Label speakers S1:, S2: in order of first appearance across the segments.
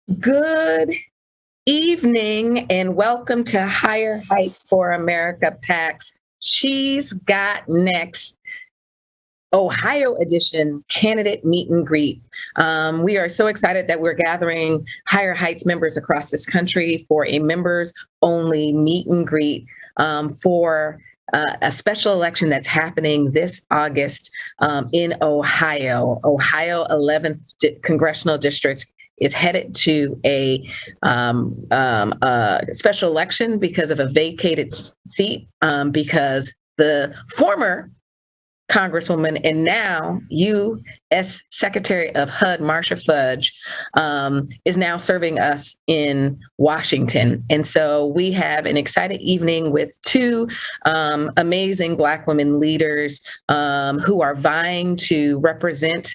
S1: Good evening and welcome to Higher Heights for America PAC's She's Got Next Ohio edition candidate meet and greet. We are so excited that we're gathering Higher Heights members across this country for a members only meet and greet for a special election that's happening this August in Ohio. Ohio 11th Congressional District is headed to a special election because of a vacated seat because the former Congresswoman and now U.S. Secretary of HUD, Marcia Fudge, is now serving us in Washington. And so we have an exciting evening with two amazing Black women leaders who are vying to represent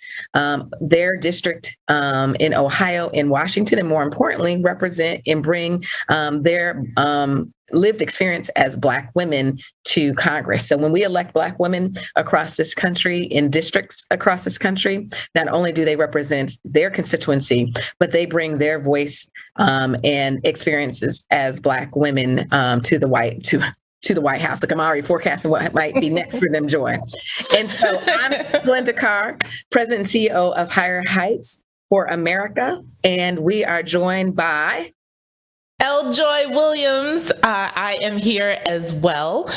S1: their district in Ohio and Washington, and more importantly, represent and bring their lived experience as Black women to Congress. So when we elect Black women across this country in districts across this country, not only do they represent their constituency, but they bring their voice and experiences as Black women to the White House. Like I'm already forecasting what might be next for them, Joy. And so I'm Glynda Carr, President and CEO of Higher Heights for America, and we are joined by
S2: L. Joy Williams. I am here as well,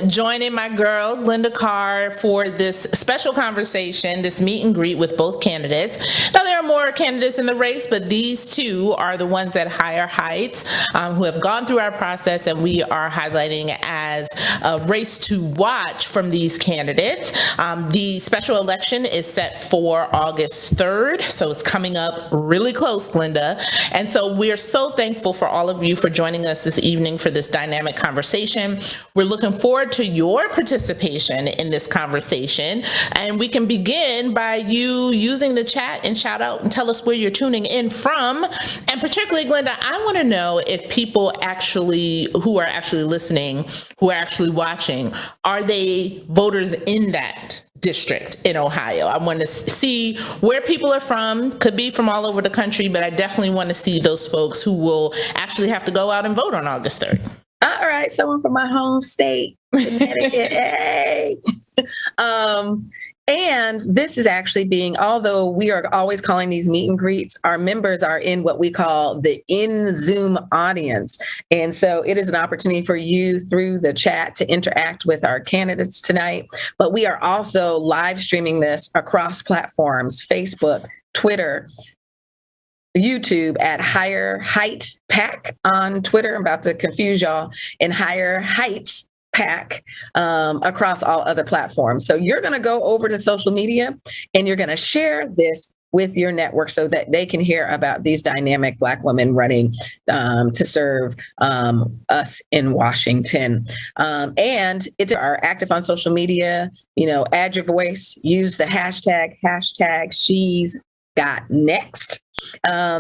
S2: joining my girl, Glynda Carr, for this special conversation, this meet and greet with both candidates. Now, there are more candidates in the race, but these two are the ones at Higher Heights who have gone through our process, and we are highlighting as a race to watch from these candidates. The special election is set for August 3rd, so it's coming up really close, Glynda. And so we're so thankful for all of you for joining us this evening for this dynamic conversation. We're looking forward to your participation in this conversation, and we can begin by you using the chat and shout out and tell us where you're tuning in from. And particularly, Glynda, I want to know if people who are actually listening, who are actually watching, are they voters in that district in Ohio? I want to see where people are from. Could be from all over the country, but I definitely want to see those folks who will actually have to go out and vote on August 3rd.
S1: All right, someone from my home state, Connecticut. Hey. And this is actually although we are always calling these meet and greets, our members are in what we call the in-Zoom audience. And so it is an opportunity for you through the chat to interact with our candidates tonight. But we are also live streaming this across platforms, Facebook, Twitter, YouTube at Higher Height PAC on Twitter. I'm about to confuse y'all. And Higher Heights PAC across all other platforms. So you're going to go over to social media and you're going to share this with your network so that they can hear about these dynamic Black women running to serve us in Washington. And it's are active on social media, add your voice, use the hashtag She's Got Next.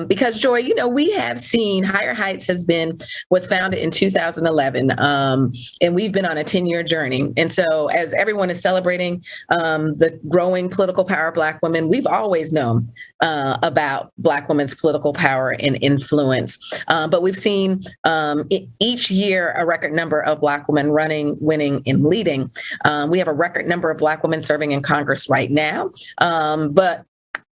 S1: Because Joy, we have seen Higher Heights was founded in 2011, and we've been on a 10-year journey. And so as everyone is celebrating the growing political power of Black women, we've always known about Black women's political power and influence. But we've seen each year a record number of Black women running, winning, and leading. We have a record number of Black women serving in Congress right now. But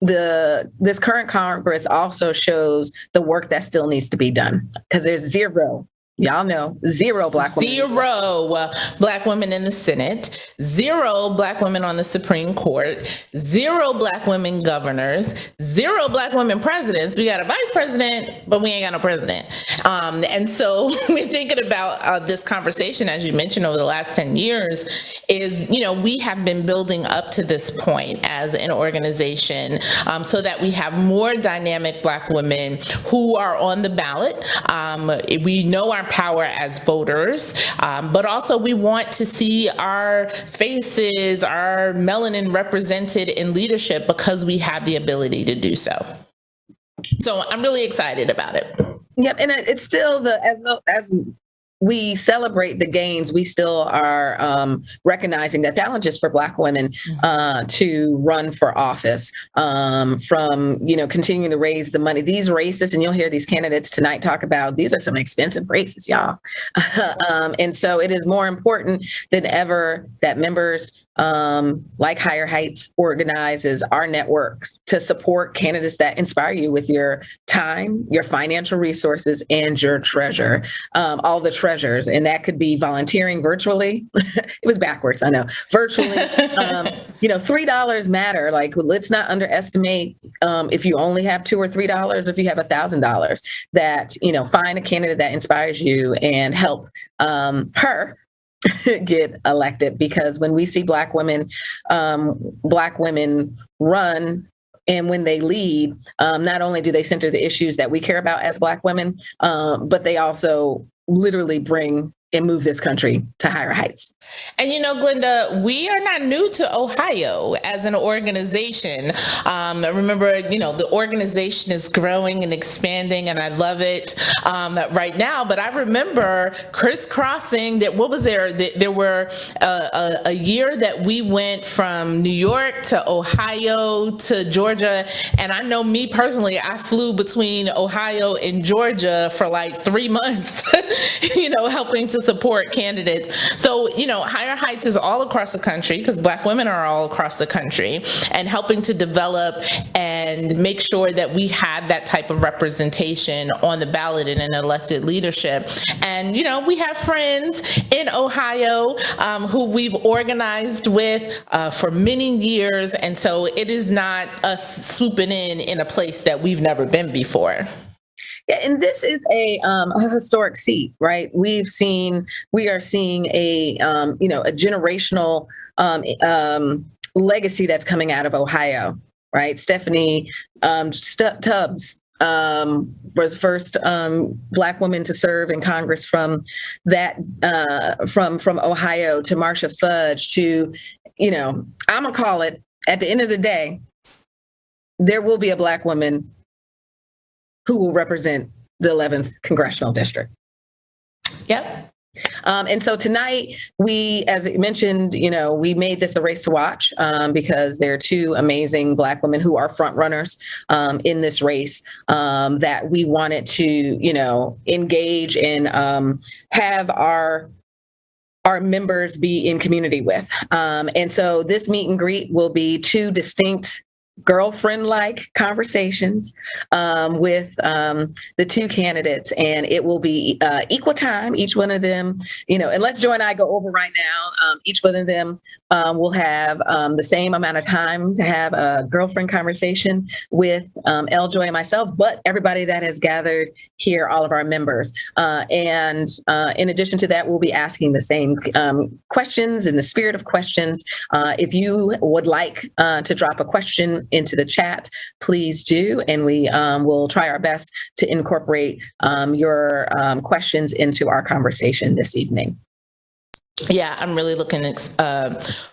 S1: this current Congress also shows the work that still needs to be done because there's zero Black women.
S2: Zero Black women in the Senate, zero Black women on the Supreme Court, zero Black women governors, zero Black women presidents. We got a vice president, but we ain't got no president. And so we're thinking about this conversation, as you mentioned, over the last 10 years is, we have been building up to this point as an organization so that we have more dynamic Black women who are on the ballot. We know our power as voters, but also we want to see our faces, our melanin represented in leadership because we have the ability to do so. So I'm really excited about it.
S1: Yep, and it's still as we celebrate the gains, we still are recognizing that challenges for Black women to run for office, from, continuing to raise the money. These races, and you'll hear these candidates tonight talk about, these are some expensive races, y'all. And so it is more important than ever that members like Higher Heights organizes our network to support candidates that inspire you with your time, your financial resources, and your treasure, all the treasures. And that could be volunteering virtually. It was backwards, I know. Virtually, $3 matter. Like, let's not underestimate if you only have $2 or $3, if you have $1,000, that, find a candidate that inspires you and help her get elected. Because when we see Black women run, and when they lead, not only do they center the issues that we care about as Black women, but they also literally bring and move this country to higher heights.
S2: And Glynda, we are not new to Ohio as an organization. Remember, the organization is growing and expanding, and I love it right now. But I remember crisscrossing that. What was there? There were a year that we went from New York to Ohio to Georgia, and I know me personally, I flew between Ohio and Georgia for like 3 months, helping to support candidates. So, Higher Heights is all across the country, because Black women are all across the country, and helping to develop and make sure that we have that type of representation on the ballot and in elected leadership. And, we have friends in Ohio who we've organized with for many years. And so it is not us swooping in a place that we've never been before.
S1: Yeah, and this is a historic seat, right? We are seeing a generational legacy that's coming out of Ohio, right? Stephanie Tubbs was first Black woman to serve in Congress from Ohio, to Marcia Fudge, to, I'm gonna call it, at the end of the day, there will be a Black woman who will represent the 11th Congressional District.
S2: Yep.
S1: And so tonight, we, as I mentioned, we made this a race to watch because there are two amazing Black women who are front runners in this race that we wanted to, engage and have our members be in community with. And so this meet and greet will be two distinct girlfriend-like conversations with the two candidates, and it will be equal time. Each one of them, and let's Joy and I go over right now. Each one of them will have the same amount of time to have a girlfriend conversation with Joy and myself, but everybody that has gathered here, all of our members. And in addition to that, we'll be asking the same questions in the spirit of questions. If you would like to drop a question into the chat, please do, and we will try our best to incorporate your questions into our conversation this evening.
S2: Yeah, I'm really looking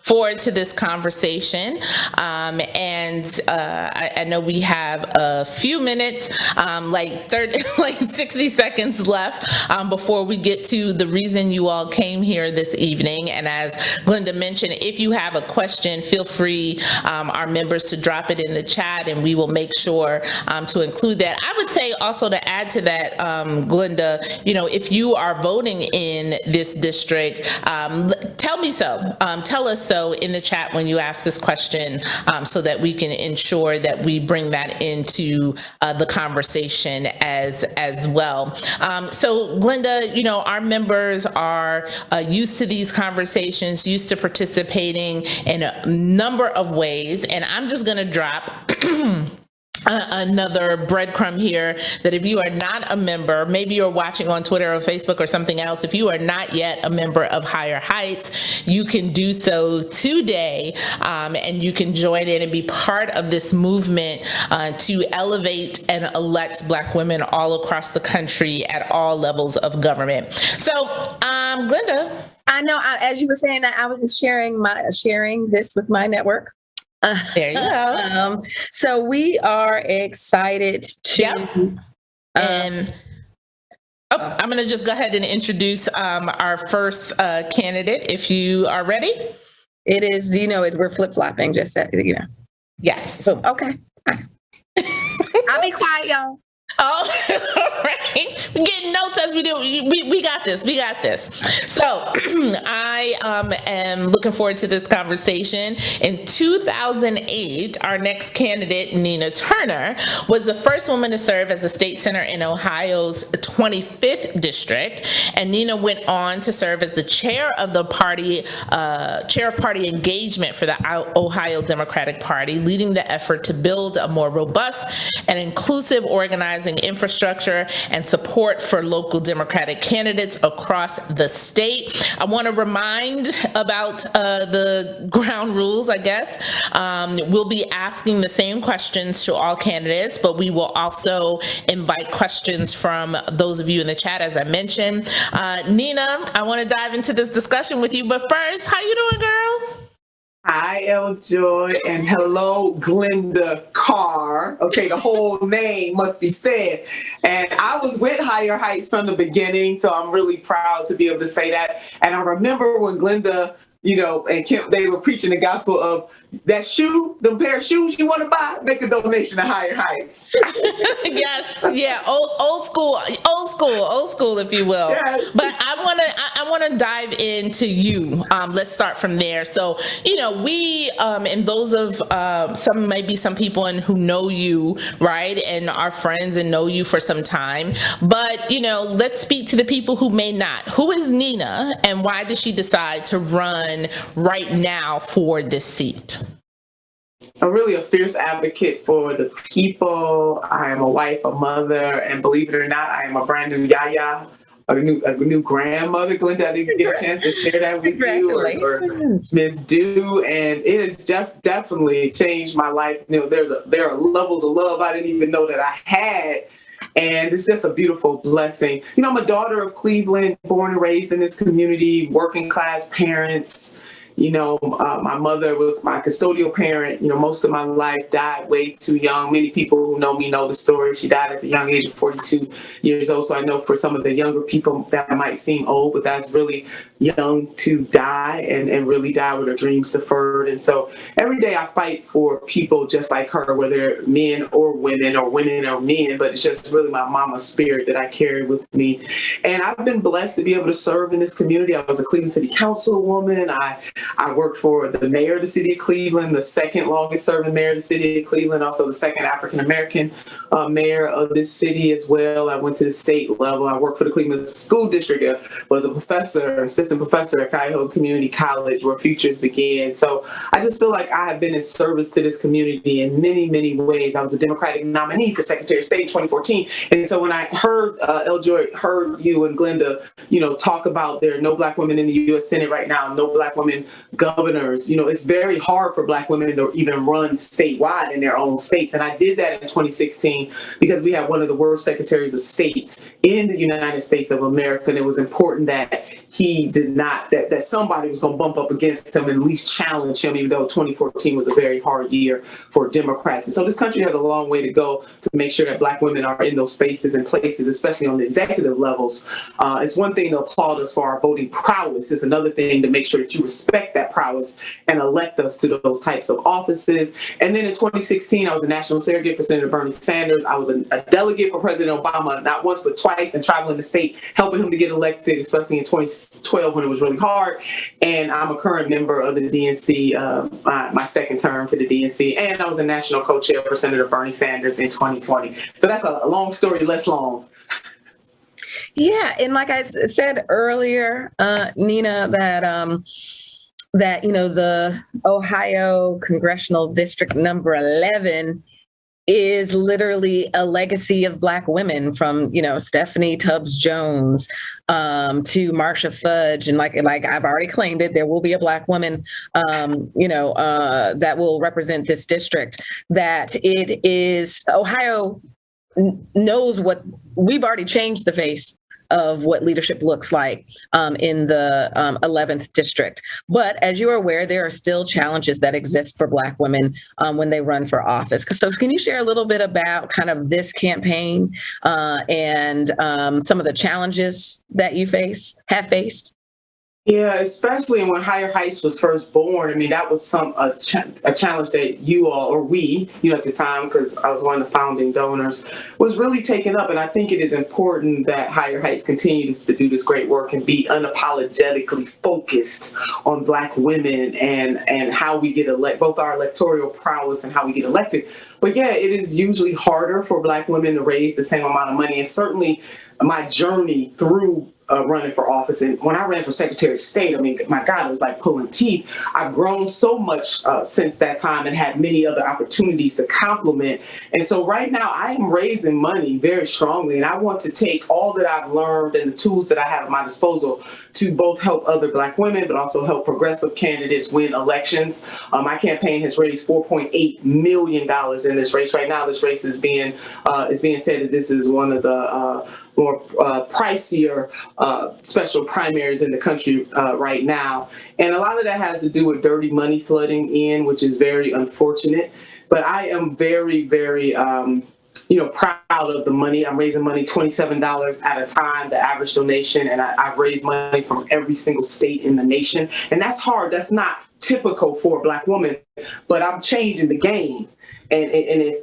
S2: forward to this conversation. And I know we have a few minutes, like 60 seconds left before we get to the reason you all came here this evening. And as Glynda mentioned, if you have a question, feel free, our members, to drop it in the chat, and we will make sure to include that. I would say also, to add to that, Glynda, if you are voting in this district, tell me so. Tell us so in the chat when you ask this question, so that we can ensure that we bring that into the conversation as well. So Glynda, our members are used to these conversations, used to participating in a number of ways, and I'm just going to drop another breadcrumb here, that if you are not a member, maybe you're watching on Twitter or Facebook or something else, if you are not yet a member of Higher Heights, you can do so today, and you can join in and be part of this movement to elevate and elect Black women all across the country at all levels of government. So, Glynda.
S1: I know, as you were saying that, I was just sharing this with my network.
S2: There you go.
S1: So we are excited to.
S2: Yep. And I'm going to just go ahead and introduce our first candidate, if you are ready.
S1: It is, we're flip-flopping, just that,
S2: Yes.
S1: Oh, okay. I'll be quiet, y'all.
S2: Oh, all right. We're getting notes as we do. We got this. We got this. So I am looking forward to this conversation. In 2008, our next candidate, Nina Turner, was the first woman to serve as a state senator in Ohio's 25th district. And Nina went on to serve as the chair of the party, chair of party engagement for the Ohio Democratic Party, leading the effort to build a more robust and inclusive organizing infrastructure and support for local Democratic candidates across the state. I want to remind about the ground rules, I guess. We'll be asking the same questions to all candidates, but we will also invite questions from those of you in the chat, as I mentioned. Nina, I want to dive into this discussion with you, but first, how you doing, girl?
S3: Hi, Joy, and hello, Glynda Carr. Okay, the whole name must be said. And I was with Higher Heights from the beginning, so I'm really proud to be able to say that. And I remember when Glynda, and Kim, they were preaching the gospel of that them pair of shoes you want to buy, make a donation to Higher Heights.
S2: Yes, yeah, old school, if you will. Yes. But I want to dive into you. Let's start from there. So, we and those of some people who know you, right, and are friends and know you for some time. But let's speak to the people who may not. Who is Nina, and why did she decide to run right now for this seat?
S3: I'm really a fierce advocate for the people. I am a wife, a mother, and believe it or not, I am a brand new yaya, a new grandmother. Glynda, I didn't get a chance to share that with you, or Ms. Dew, and it has definitely changed my life. There are levels of love I didn't even know that I had. And it's just a beautiful blessing. I'm a daughter of Cleveland, born and raised in this community, working class parents. My mother was my custodial parent. Most of my life, died way too young. Many people who know me know the story. She died at the young age of 42 years old. So I know for some of the younger people that might seem old, but that's really young to die and really die with her dreams deferred. And so every day I fight for people just like her, whether men or women or men, but it's just really my mama's spirit that I carry with me. And I've been blessed to be able to serve in this community. I was a Cleveland City Councilwoman. I worked for the mayor of the city of Cleveland, the second longest serving mayor of the city of Cleveland, also the second African-American mayor of this city as well. I went to the state level. I worked for the Cleveland School District, was a assistant professor at Cuyahoga Community College, where futures began. So I just feel like I have been in service to this community in many, many ways. I was a Democratic nominee for Secretary of State in 2014. And so when I heard heard you and Glynda, talk about there are no Black women in the U.S. Senate right now, no Black women governors, it's very hard for Black women to even run statewide in their own states. And I did that in 2016 because we have one of the worst secretaries of states in the United States of America. And it was important that he did not, that somebody was going to bump up against him and at least challenge him, even though 2014 was a very hard year for Democrats. And so this country has a long way to go to make sure that Black women are in those spaces and places, especially on the executive levels. It's one thing to applaud us for our voting prowess. It's another thing to make sure that you respect that prowess and elect us to those types of offices. And then in 2016, I was a national surrogate for Senator Bernie Sanders. I was a delegate for President Obama, not once, but twice, and traveling the state, helping him to get elected, especially in 2012 when it was really hard. And I'm a current member of the DNC, my second term to the DNC. And I was a national co-chair for Senator Bernie Sanders in 2020. So that's a long story, less long.
S1: Yeah, and like I said earlier, Nina, that the Ohio Congressional District number 11 is literally a legacy of Black women, from Stephanie Tubbs Jones to Marsha Fudge, and like I've already claimed it, there will be a Black woman that will represent this district. That it is Ohio knows what we've already changed the face of what leadership looks like in the 11th district. But as you are aware, there are still challenges that exist for Black women when they run for office. So can you share a little bit about kind of this campaign and some of the challenges that you have faced?
S3: Yeah, especially when Higher Heights was first born. I mean, that was a challenge that you all, or we, at the time, because I was one of the founding donors, was really taken up. And I think it is important that Higher Heights continues to do this great work and be unapologetically focused on Black women and how we get elected, both our electoral prowess and how we get elected. But yeah, it is usually harder for Black women to raise the same amount of money. And certainly my journey through running for office. And when I ran for Secretary of State, I mean, my God, it was like pulling teeth. I've grown so much since that time and had many other opportunities to complement. And so right now I am raising money very strongly. And I want to take all that I've learned and the tools that I have at my disposal to both help other Black women, but also help progressive candidates win elections. My campaign has raised $4.8 million in this race. Right now, this race is being said that this is one of the more pricier special primaries in the country right now. And a lot of that has to do with dirty money flooding in, which is very unfortunate. But I am very, very proud of the money. I'm raising money $27 at a time, the average donation. And I've raised money from every single state in the nation. And that's hard. That's not typical for a Black woman, but I'm changing the game. And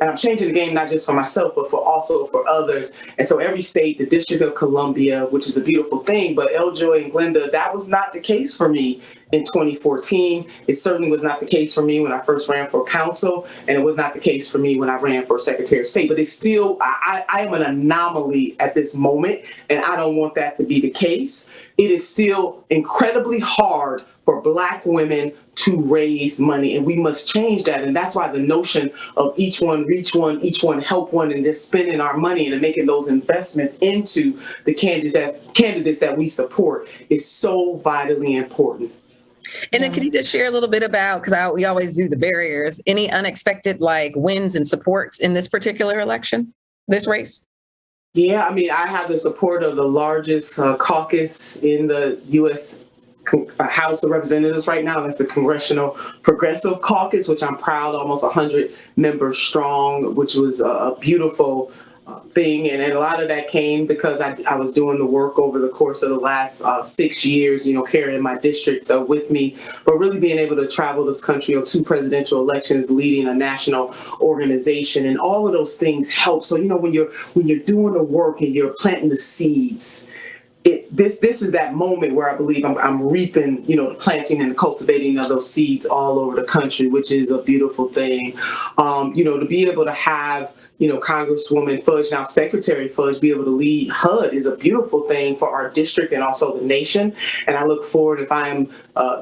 S3: I'm changing the game not just for myself, but also for others. And so every state, the District of Columbia, which is a beautiful thing, but Joy and Glynda, that was not the case for me in 2014. It certainly was not the case for me when I first ran for council, and it was not the case for me when I ran for Secretary of State. But it's still, I am an anomaly at this moment, and I don't want that to be the case. It is still incredibly hard for Black women to raise money, and we must change that. And that's why the notion of each one reach one, each one help one, and just spending our money and making those investments into the candidates that we support is so vitally important.
S1: And then can you just share a little bit about, because we always do the barriers, any unexpected wins and supports in this particular election, this race?
S3: Yeah, I mean, I have the support of the largest caucus in the U.S. House of Representatives right now. That's the Congressional Progressive Caucus, which I'm proud, almost 100 members strong, which was a beautiful thing. And a lot of that came because I was doing the work over the course of the last 6 years, carrying my district with me, but really being able to travel this country on 2 presidential elections, leading a national organization, and all of those things help. So, when you're doing the work and you're planting the seeds, this is that moment where I believe I'm reaping, the planting and the cultivating of those seeds all over the country, which is a beautiful thing. To be able to have Congresswoman Fudge, now Secretary Fudge, be able to lead HUD is a beautiful thing for our district and also the nation. And I look forward, if I am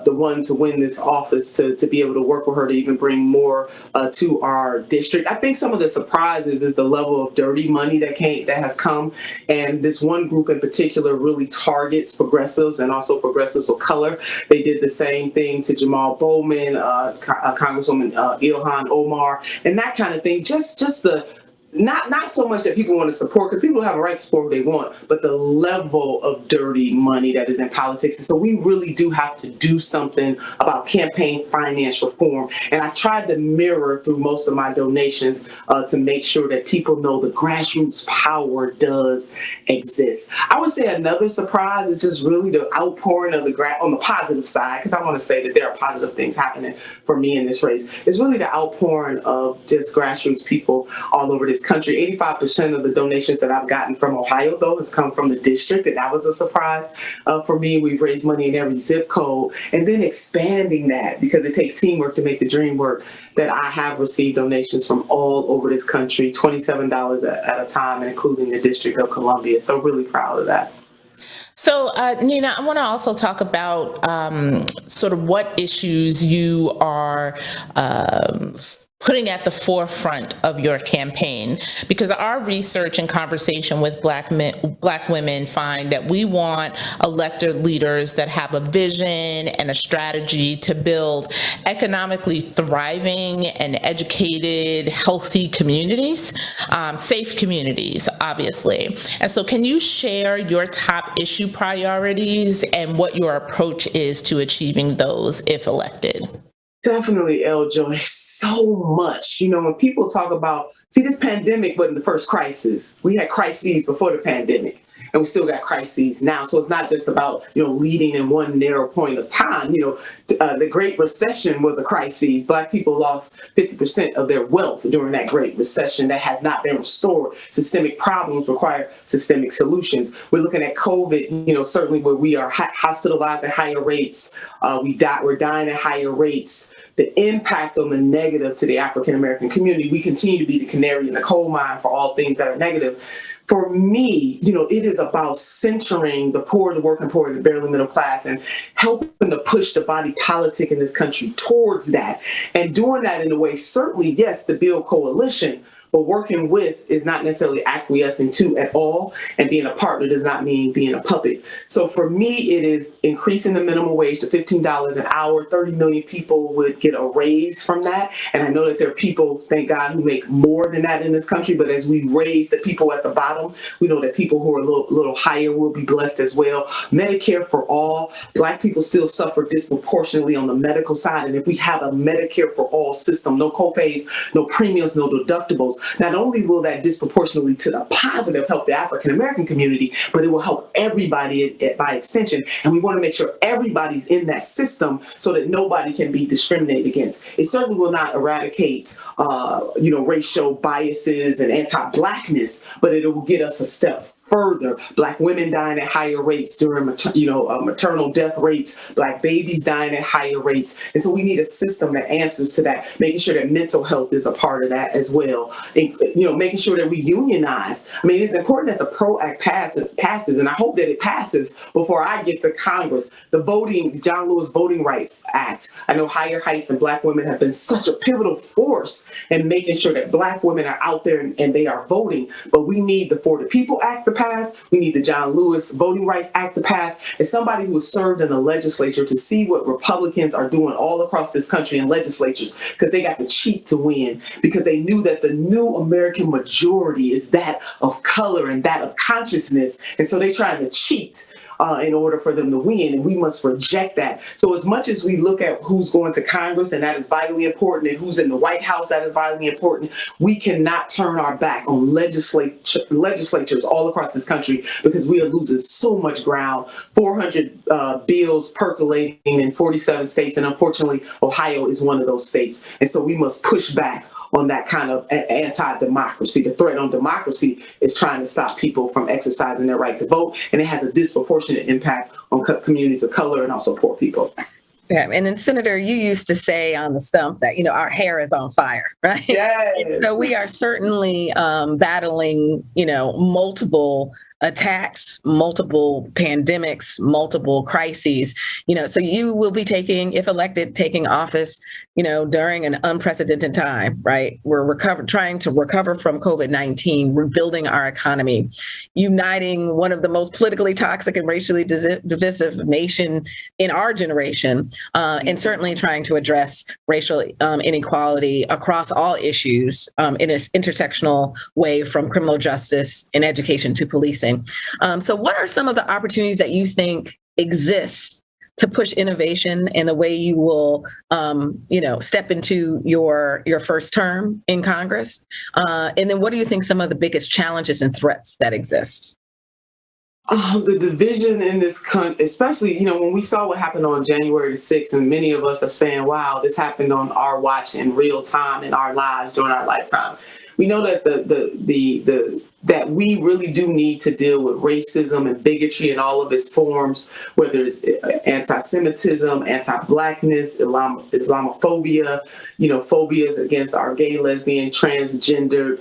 S3: the one to win this office, to be able to work with her to even bring more to our district. I think some of the surprises is the level of dirty money that has come. And this one group in particular really targets progressives and also progressives of color. They did the same thing to Jamal Bowman, Congresswoman Ilhan Omar, and that kind of thing. Just the not so much that people want to support, because people have a right to support what they want, but the level of dirty money that is in politics. And so we really do have to do something about campaign finance reform. And I tried to mirror through most of my donations to make sure that people know the grassroots power does exist. I would say another surprise is just really the outpouring of on the positive side, because I want to say that there are positive things happening for me in this race. It's really the outpouring of just grassroots people all over this country. 85% of the donations that I've gotten from Ohio, though, has come from the district, and that was a surprise for me. We've raised money in every zip code, and then expanding that, because it takes teamwork to make the dream work, that I have received donations from all over this country, $27 at a time, including the District of Columbia. So really proud of that.
S2: So, Nina, I want to also talk about sort of what issues you are putting at the forefront of your campaign? Because our research and conversation with Black women find that we want elected leaders that have a vision and a strategy to build economically thriving and educated, healthy communities, safe communities, obviously. And so can you share your top issue priorities and what your approach is to achieving those if elected?
S3: Definitely, Joy. So much. When people talk about, this pandemic wasn't the first crisis. We had crises before the pandemic, and we still got crises now. So it's not just about, leading in one narrow point of time. The Great Recession was a crisis. Black people lost 50% of their wealth during that Great Recession that has not been restored. Systemic problems require systemic solutions. We're looking at COVID, certainly where we are hospitalized at higher rates. We're dying at higher rates. The impact on the negative to the African American community, we continue to be the canary in the coal mine for all things that are negative. For me, it is about centering the poor, the working poor, the barely middle class, and helping to push the body politic in this country towards that. And doing that in a way, certainly, yes, to build coalition, but working with is not necessarily acquiescing to at all. And being a partner does not mean being a puppet. So for me, it is increasing the minimum wage to $15 an hour. 30 million people would get a raise from that. And I know that there are people, thank God, who make more than that in this country. But as we raise the people at the bottom, we know that people who are a little higher will be blessed as well. Medicare for all. Black people still suffer disproportionately on the medical side. And if we have a Medicare for all system, no copays, no premiums, no deductibles, not only will that disproportionately to the positive help the African American community, but it will help everybody by extension. And we want to make sure everybody's in that system so that nobody can be discriminated against. It certainly will not eradicate, racial biases and anti-Blackness, but it will get us a step further. Black women dying at higher rates during, maternal death rates, Black babies dying at higher rates. And so we need a system that answers to that, making sure that mental health is a part of that as well. And, making sure that we unionize. I mean, it's important that the PRO Act passes, and I hope that it passes before I get to Congress. The John Lewis Voting Rights Act. I know Higher Heights and Black women have been such a pivotal force in making sure that Black women are out there and they are voting. But we need the For the People Act to pass. We need the John Lewis Voting Rights Act to pass. As somebody who has served in the legislature, to see what Republicans are doing all across this country in legislatures, because they got to cheat to win, because they knew that the new American majority is that of color and that of consciousness. And so they tried to cheat in order for them to win, and we must reject that. So as much as we look at who's going to Congress, and that is vitally important, and who's in the White House, that is vitally important, we cannot turn our back on legislatures all across this country, because we are losing so much ground. 400 bills percolating in 47 states, and unfortunately, Ohio is one of those states. And so we must push back on that kind of anti-democracy. The threat on democracy is trying to stop people from exercising their right to vote, and it has a disproportionate impact on communities of color and also poor people.
S1: Yeah, and then Senator, you used to say on the stump that, our hair is on fire, right?
S3: Yes.
S1: So we are certainly battling, multiple attacks, multiple pandemics, multiple crises, so you will be taking office, during an unprecedented time, right? We're trying to recover from COVID-19, rebuilding our economy, uniting one of the most politically toxic and racially divisive nation in our generation, and certainly trying to address racial inequality across all issues in an intersectional way, from criminal justice and education to policing. So what are some of the opportunities that you think exist to push innovation and the way you will, step into your first term in Congress? And then what do you think some of the biggest challenges and threats that exist?
S3: The division in this country, especially, when we saw what happened on January the 6th, and many of us are saying, wow, this happened on our watch in real time in our lives during our lifetime. We know that that we really do need to deal with racism and bigotry in all of its forms, whether it's anti-Semitism, anti-Blackness, Islamophobia, phobias against our gay, lesbian, transgender,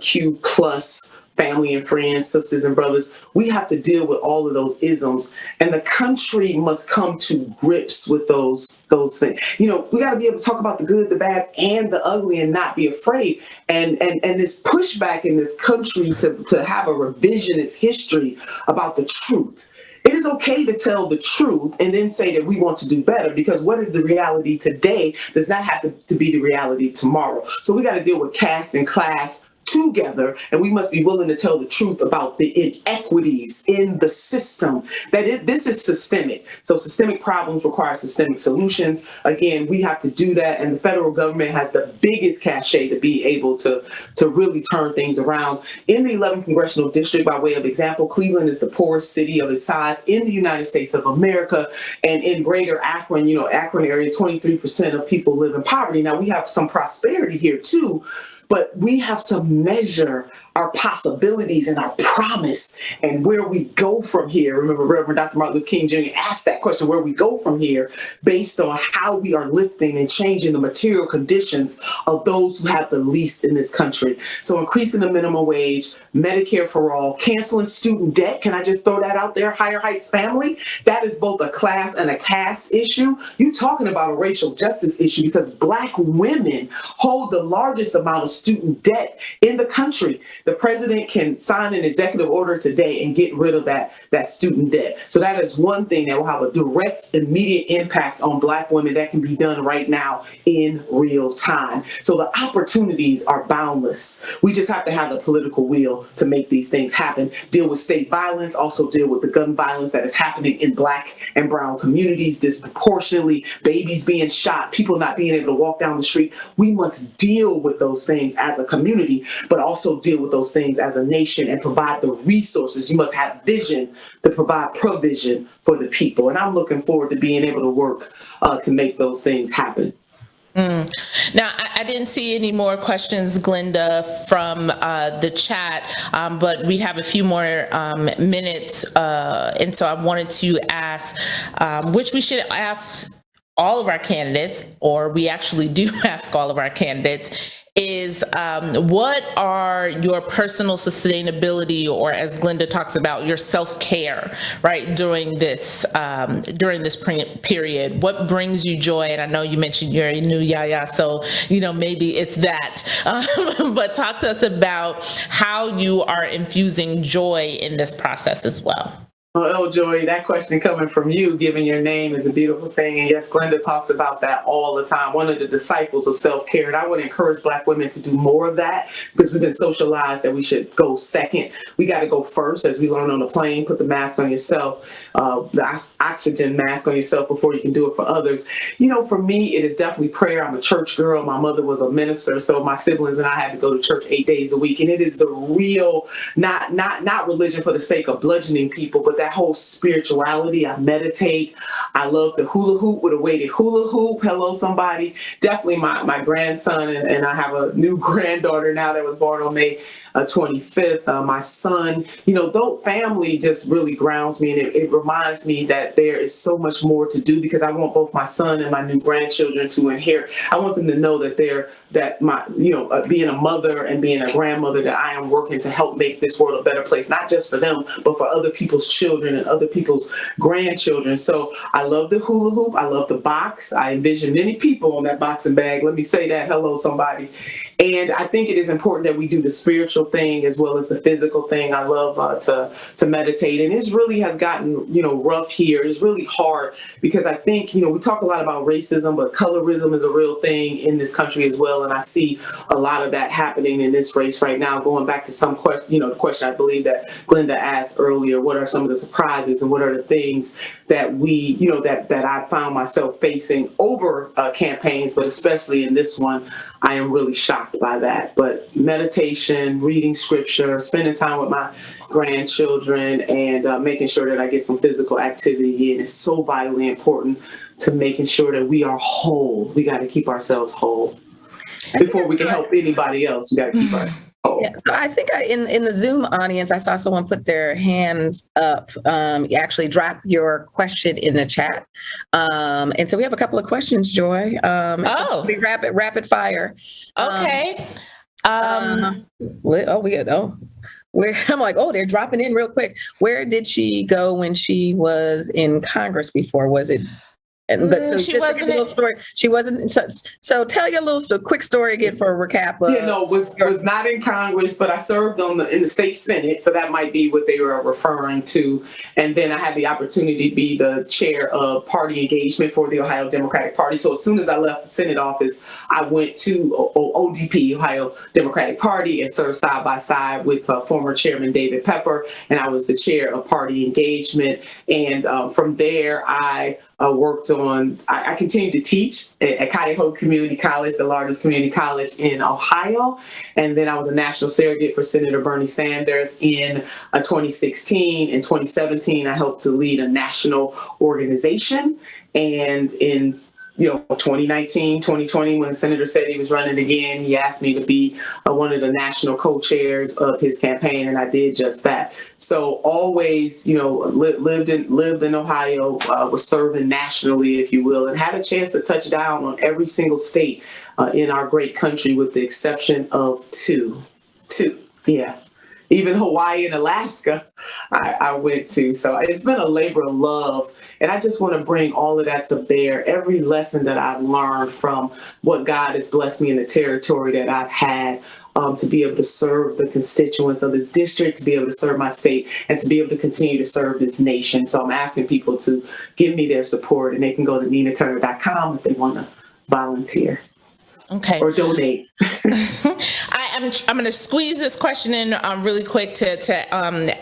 S3: Q plus family and friends, sisters and brothers. We have to deal with all of those isms, and the country must come to grips with those things. We got to be able to talk about the good, the bad, and the ugly, and not be afraid. And this pushback in this country to have a revisionist history about the truth. It is okay to tell the truth and then say that we want to do better, because what is the reality today does not have to be the reality tomorrow. So we got to deal with caste and class together, and we must be willing to tell the truth about the inequities in the system. This is systemic. So systemic problems require systemic solutions. Again, we have to do that, and the federal government has the biggest cachet to be able to really turn things around. In the 11th Congressional District, by way of example, Cleveland is the poorest city of its size in the United States of America, and in greater Akron, Akron area, 23% of people live in poverty. Now, we have some prosperity here too, but we have to measure our possibilities and our promise and where we go from here. Remember, Reverend Dr. Martin Luther King Jr. asked that question, where we go from here, based on how we are lifting and changing the material conditions of those who have the least in this country. So increasing the minimum wage, Medicare for all, canceling student debt. Can I just throw that out there? Higher Heights family. That is both a class and a caste issue. You're talking about a racial justice issue, because Black women hold the largest amount of student debt in the country. The president can sign an executive order today and get rid of that student debt. So that is one thing that will have a direct, immediate impact on Black women that can be done right now in real time. So the opportunities are boundless. We just have to have the political will to make these things happen. Deal with state violence, also deal with the gun violence that is happening in Black and brown communities disproportionately, babies being shot, people not being able to walk down the street. We must deal with those things as a community, but also deal with those things as a nation and provide the resources. You must have vision to provide provision for the people. And I'm looking forward to being able to work to make those things happen.
S2: Now, I didn't see any more questions, Glynda, from the chat, but we have a few more minutes. And so I wanted to ask, which we should ask all of our candidates, or we actually do ask all of our candidates, is what are your personal sustainability, or as Glynda talks about, your self-care, right, during this period? What brings you joy? And I know you mentioned you're a new yaya, so maybe it's that. But talk to us about how you are infusing joy in this process as well.
S3: Well, Joy, that question coming from you, giving your name, is a beautiful thing. And yes, Glynda talks about that all the time. One of the disciples of self-care. And I would encourage Black women to do more of that, because we've been socialized that we should go second. We got to go first, as we learn on the plane. Put the mask on yourself, the oxygen mask on yourself before you can do it for others. For me, it is definitely prayer. I'm a church girl. My mother was a minister, so my siblings and I had to go to church 8 days a week. And it is the real, not religion for the sake of bludgeoning people, but that whole spirituality. I meditate. I love to hula hoop with a weighted hula hoop. Hello, somebody. Definitely my grandson, and I have a new granddaughter now that was born on May 25th. My son, though family just really grounds me, and it reminds me that there is so much more to do, because I want both my son and my new grandchildren to inherit. I want them to know that being a mother and being a grandmother, that I am working to help make this world a better place, not just for them, but for other people's children and other people's grandchildren. So I love the hula hoop. I love the box. I envision many people on that boxing bag. Let me say that. Hello, somebody. And I think it is important that we do the spiritual thing as well as the physical thing. I love to meditate, and it really has gotten rough here. It's really hard, because I think we talk a lot about racism, but colorism is a real thing in this country as well, and I see a lot of that happening in this race right now. Going back to some the question I believe that Glynda asked earlier: what are some of the surprises and what are the things that we that I found myself facing over campaigns, but especially in this one, I am really shocked by that. But meditation, reading scripture, spending time with my grandchildren, and making sure that I get some physical activity in is so vitally important to making sure that we are whole. We got to keep ourselves whole. Before we can help anybody else, we got to keep ourselves whole.
S1: Yeah, so I think in the Zoom audience, I saw someone put their hands up. Actually, drop your question in the chat. And so we have a couple of questions, Joy. Be rapid fire.
S2: Okay.
S1: where I'm like, oh, they're dropping in real quick. Where did she go when she was in Congress before? Was it? But so
S2: She wasn't.
S1: A little story. She wasn't. So tell your quick story again for a recap.
S3: Was not in Congress, but I served in the state Senate, so that might be what they were referring to. And then I had the opportunity to be the chair of party engagement for the Ohio Democratic Party. So as soon as I left the Senate office, I went to ODP, Ohio Democratic Party, and served side by side with former Chairman David Pepper, and I was the chair of party engagement. And from there, I continued to teach at Cuyahoga Community College, the largest community college in Ohio. And then I was a national surrogate for Senator Bernie Sanders in 2016. In 2017, I helped to lead a national organization. And in 2019, 2020, when the senator said he was running again, he asked me to be one of the national co-chairs of his campaign, and I did just that. So always, lived in Ohio, was serving nationally, if you will, and had a chance to touch down on every single state in our great country, with the exception of two. Yeah. Even Hawaii and Alaska, I went to. So it's been a labor of love. And I just want to bring all of that to bear, every lesson that I've learned from what God has blessed me in the territory that I've had, to be able to serve the constituents of this district, to be able to serve my state, and to be able to continue to serve this nation. So I'm asking people to give me their support, and they can go to ninaturner.com if they want to volunteer.
S2: Okay.
S3: Or donate.
S2: I'm going to squeeze this question in really quick to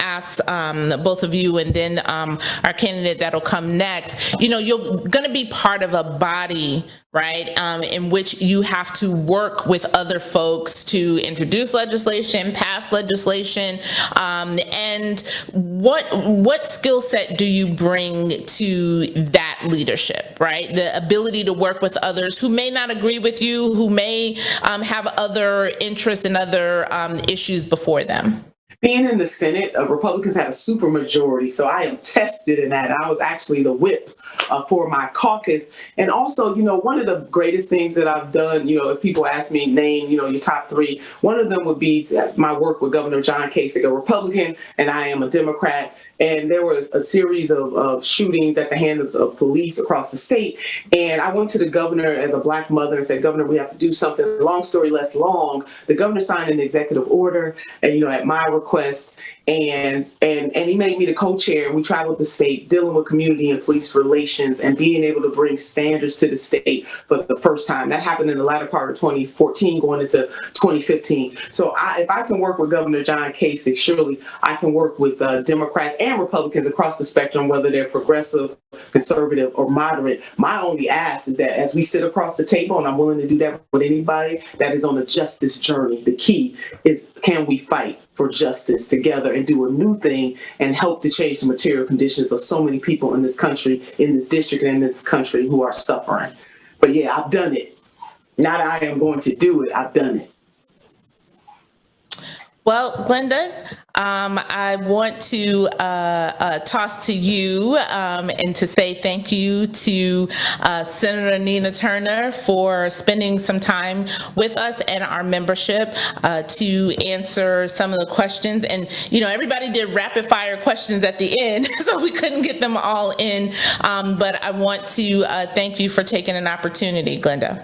S2: ask both of you, and then our candidate that'll come next. You're going to be part of a body, right, in which you have to work with other folks to introduce legislation, pass legislation, and what skill set do you bring to that leadership, right? The ability to work with others who may not agree with you, who may have other interests and other issues before them.
S3: Being in the Senate, Republicans had a supermajority, so I am tested in that. I was actually the whip for my caucus. And also, one of the greatest things that I've done, if people ask me, name, your top three, one of them would be my work with Governor John Kasich, a Republican, and I am a Democrat. And there was a series of shootings at the hands of police across the state. And I went to the governor as a Black mother and said, Governor, we have to do something. Long story less long, the governor signed an executive order, and, at my request. And he made me the co-chair. We traveled the state dealing with community and police relations and being able to bring standards to the state for the first time. That happened in the latter part of 2014 going into 2015. So if I can work with Governor John Kasich, surely I can work with Democrats and Republicans across the spectrum, whether they're progressive, conservative, or moderate. My only ask is that as we sit across the table, and I'm willing to do that with anybody that is on a justice journey, the key is, can we fight for justice together and do a new thing and help to change the material conditions of so many people in this country, in this district, and in this country who are suffering. But yeah, I've done it. Not I am going to do it. I've done it.
S2: Well, Glynda, I want to toss to you and to say thank you to Senator Nina Turner for spending some time with us and our membership to answer some of the questions. And, everybody did rapid fire questions at the end, so we couldn't get them all in. But I want to thank you for taking an opportunity, Glynda.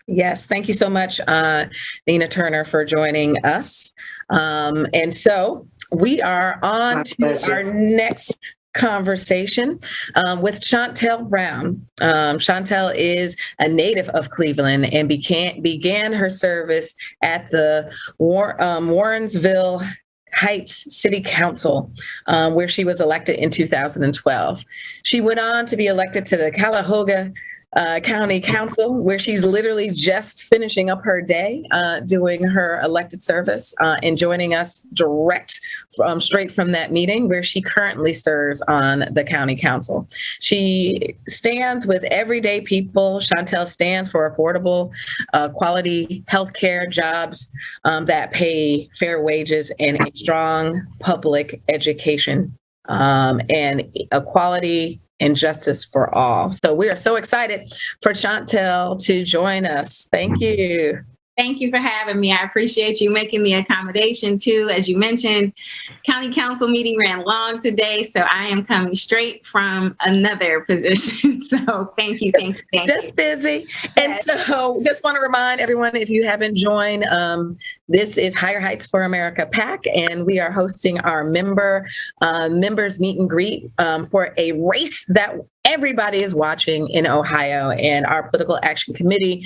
S1: Yes, thank you so much, Nina Turner, for joining us. And so we are on to our next conversation with Shontel Brown. Shontel is a native of Cleveland and began her service at the Warrensville Heights City Council, where she was elected in 2012. She went on to be elected to the Cuyahoga County Council, where she's literally just finishing up her day doing her elected service and joining us straight from that meeting, where she currently serves on the county council. She stands with everyday people. Shontel stands for affordable, quality healthcare, jobs that pay fair wages, and a strong public education and equality and justice for all. So we are so excited for Shontel to join us. Thank you.
S4: Thank you for having me. I appreciate you making the accommodation too. As you mentioned, county council meeting ran long today, so I am coming straight from another position. So thank you.
S1: Just busy. And so just want to remind everyone, if you haven't joined, this is Higher Heights for America PAC, and we are hosting our members meet and greet for a race that everybody is watching in Ohio. And our political action committee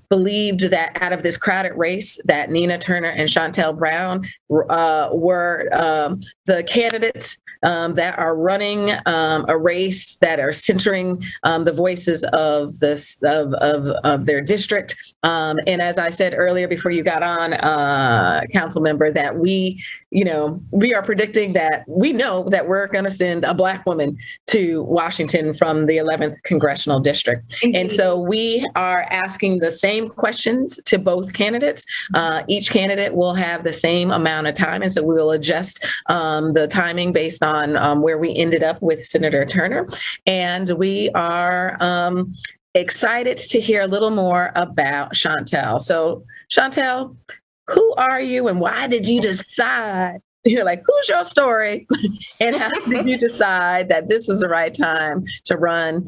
S1: believed that out of this crowded race, that Nina Turner and Shontel Brown were the candidates that are running a race that are centering the voices of this of their district. And as I said earlier before you got on, council member, that we are predicting that we know that we're going to send a Black woman to Washington from the 11th Congressional District.
S4: Indeed.
S1: And so we are asking the same questions to both candidates. Each candidate will have the same amount of time. And so we will adjust the timing based on where we ended up with Senator Turner. And we are excited to hear a little more about Shontel. So Shontel, who are you and why did you decide? You're like, who's your story? And how did you decide that this was the right time to run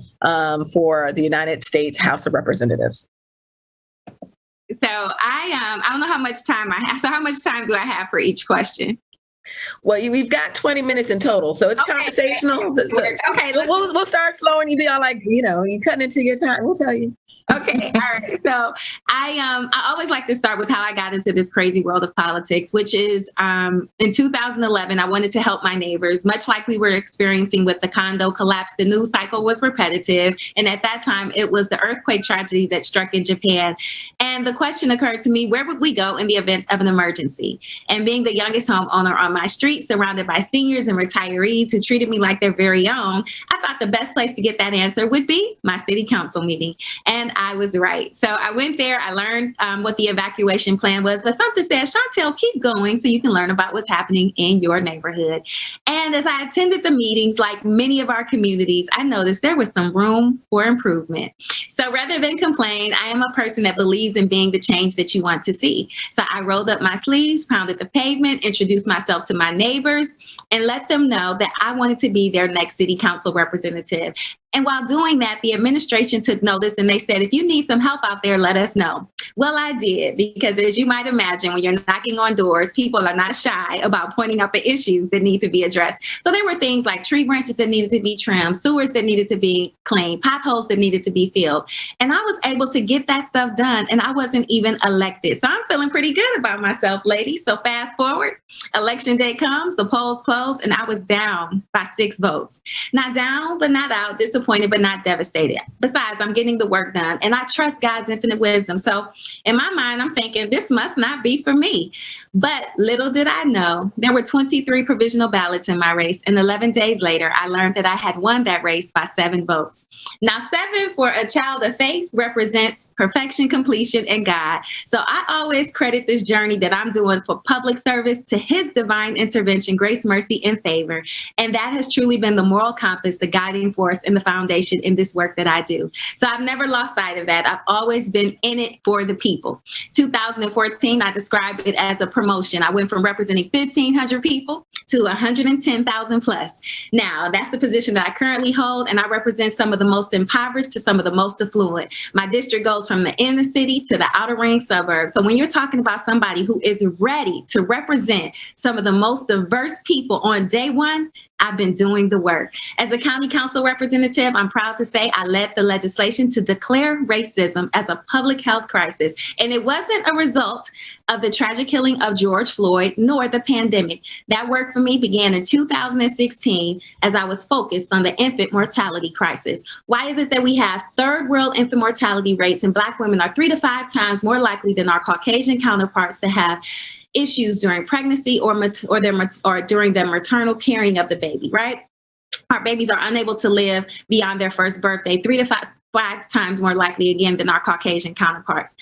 S1: for the United States House of Representatives?
S4: So I don't know how much time I have. So how much time do I have for each question?
S1: Well, we've got 20 minutes in total, so it's conversational.
S4: Okay,
S1: we'll start slow, and you be all like, you cutting into your time. We'll tell you.
S4: Okay. All right. So I always like to start with how I got into this crazy world of politics, which is in 2011, I wanted to help my neighbors. Much like we were experiencing with the condo collapse, the news cycle was repetitive. And at that time, it was the earthquake tragedy that struck in Japan. And the question occurred to me, where would we go in the event of an emergency? And being the youngest homeowner on my street, surrounded by seniors and retirees who treated me like their very own, I thought the best place to get that answer would be my city council meeting. And I was right. So I went there, I learned what the evacuation plan was, but something said, Shontel, keep going so you can learn about what's happening in your neighborhood. And as I attended the meetings, like many of our communities, I noticed there was some room for improvement. So rather than complain, I am a person that believes in being the change that you want to see. So I rolled up my sleeves, pounded the pavement, introduced myself to my neighbors, and let them know that I wanted to be their next city council representative. And while doing that, the administration took notice and they said, if you need some help out there, let us know. Well, I did, because as you might imagine, when you're knocking on doors, people are not shy about pointing out the issues that need to be addressed. So there were things like tree branches that needed to be trimmed, sewers that needed to be cleaned, potholes that needed to be filled. And I was able to get that stuff done, and I wasn't even elected. So I'm feeling pretty good about myself, ladies. So fast forward, election day comes, the polls close, and I was down by 6 votes. Not down, but not out, disappointed, but not devastated. Besides, I'm getting the work done, and I trust God's infinite wisdom. So in my mind, I'm thinking this must not be for me. But little did I know, there were 23 provisional ballots in my race. And 11 days later, I learned that I had won that race by 7 votes. Now, 7 for a child of faith represents perfection, completion, and God. So I always credit this journey that I'm doing for public service to his divine intervention, grace, mercy, and favor. And that has truly been the moral compass, the guiding force, and the foundation in this work that I do. So I've never lost sight of that. I've always been in it for the people. 2014, I described it as a promotion. I went from representing 1,500 people to 110,000 plus. Now, that's the position that I currently hold, and I represent some of the most impoverished to some of the most affluent. My district goes from the inner city to the outer ring suburbs. So when you're talking about somebody who is ready to represent some of the most diverse people on day one, I've been doing the work. As a county council representative, I'm proud to say I led the legislation to declare racism as a public health crisis. And it wasn't a result of the tragic killing of George Floyd nor the pandemic. That work for me began in 2016 as I was focused on the infant mortality crisis. Why is it that we have third world infant mortality rates and Black women are 3 to 5 times more likely than our Caucasian counterparts to have issues during pregnancy or during the maternal carrying of the baby, right? Our babies are unable to live beyond their first birthday, 3 to 5 times more likely again than our Caucasian counterparts.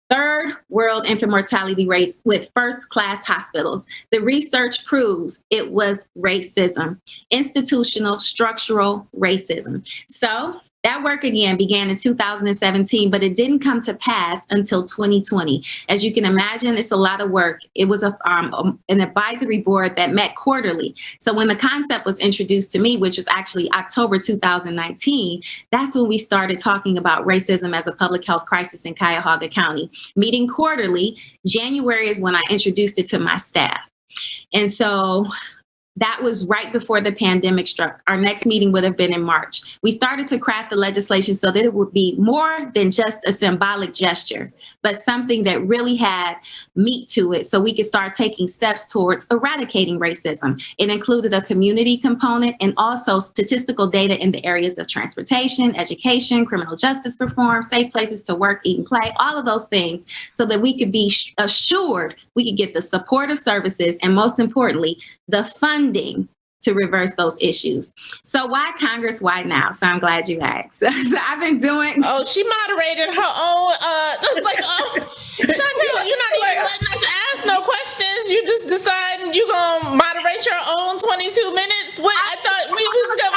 S4: Third world infant mortality rates with first-class hospitals. The research proves it was racism, institutional, structural racism. So That work again began in 2017, but it didn't come to pass until 2020. As you can imagine, it's a lot of work. It was an advisory board that met quarterly. So when the concept was introduced to me, which was actually October 2019, that's when we started talking about racism as a public health crisis in Cuyahoga County. Meeting quarterly, January is when I introduced it to my staff. And so that was right before the pandemic struck. Our next meeting would have been in March. We started to craft the legislation so that it would be more than just a symbolic gesture, but something that really had meat to it so we could start taking steps towards eradicating racism. It included a community component and also statistical data in the areas of transportation, education, criminal justice reform, safe places to work, eat, and play, all of those things, so that we could be assured we could get the supportive services and, most importantly, the funding to reverse those issues. So why Congress? Why now? So I'm glad you asked. So I've been doing.
S2: Oh, she moderated her own. Shontel, you're not even letting us ask no questions. You just deciding you gonna moderate your own 22 minutes. What I thought we was gonna.